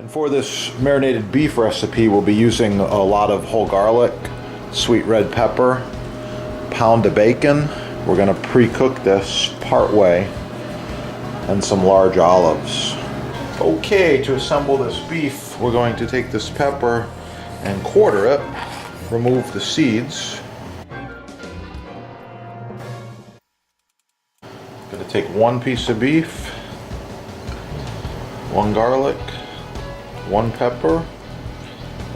And for this marinated beef recipe, we'll be using a lot of whole garlic, sweet red pepper, pound of bacon. We're going to pre-cook this part way, and some large olives. Okay, to assemble this beef, we're going to take this pepper and quarter it, remove the seeds. Going to take one piece of beef, one garlic, one pepper,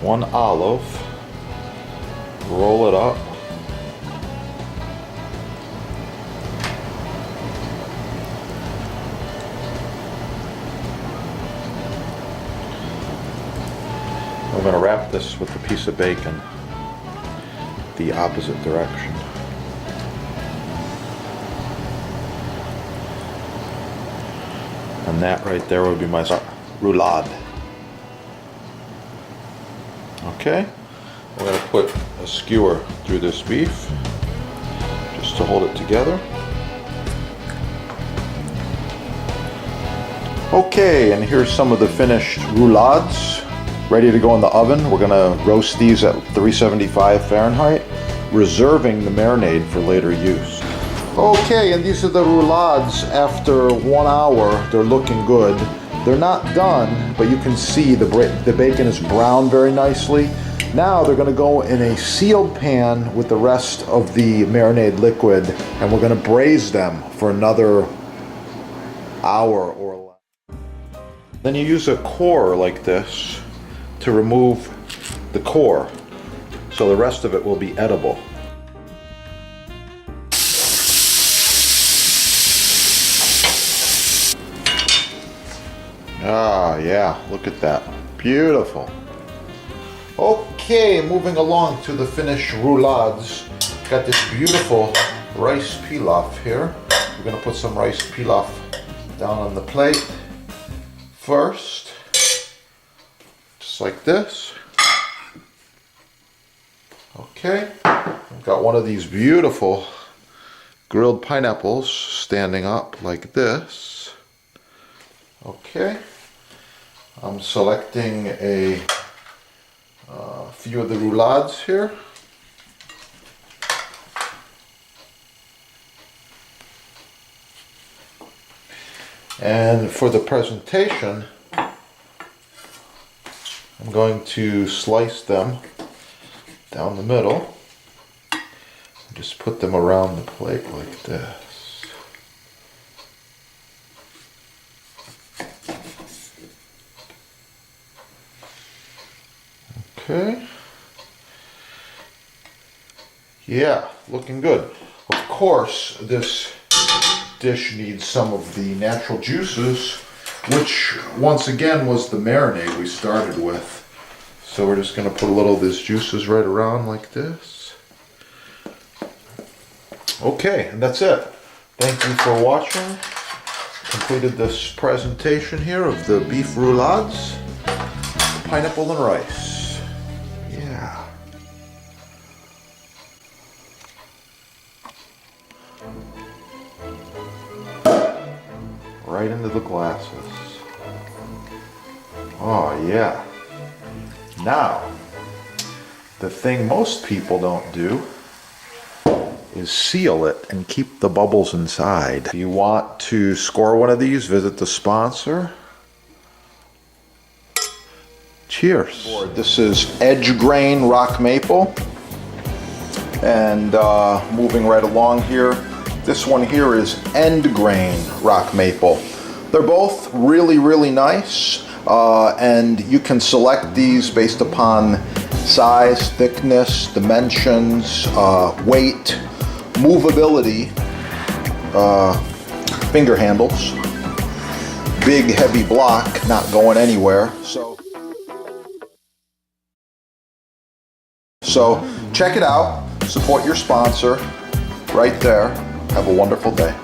one olive, roll it up, I'm going to wrap this with a piece of bacon the opposite direction. And that right there would be my roulade. Okay, we're going to put a skewer through this beef just to hold it together. Okay, and here's some of the finished roulades ready to go in the oven. We're going to roast these at 375 Fahrenheit, reserving the marinade for later use. Okay, and these are the roulades after 1 hour. They're looking good. They're not done, but you can see the bacon is browned very nicely. Now they're going to go in a sealed pan with the rest of the marinade liquid, and we're going to braise them for another hour or less. Then you use a core like this to remove the core, so the rest of it will be edible. Ah, yeah, look at that. Beautiful. Okay, moving along to the finished roulades. Got this beautiful rice pilaf here. We're going to put some rice pilaf down on the plate first. Just like this. Okay, I've got one of these beautiful grilled pineapples standing up like this. Okay, I'm selecting a few of the roulades here. And for the presentation, I'm going to slice them down the middle. Just put them around the plate like this. Okay. Yeah, looking good. Of course, this dish needs some of the natural juices, which once again was the marinade we started with. So we're just going to put a little of these juices right around like this. Okay, and that's it. Thank you for watching. Completed this presentation here of the beef roulades, pineapple and rice. Yeah. Right into the glasses. Oh yeah. Now, the thing most people don't do is seal it and keep the bubbles inside. If you want to score one of these, visit the sponsor. Cheers. This is Edge Grain Rock Maple. And moving right along here, this one here is End Grain Rock Maple. They're both really, really nice. And you can select these based upon size, thickness, dimensions, weight, movability, finger handles, big heavy block, not going anywhere. So check it out, support your sponsor right there. Have a wonderful day.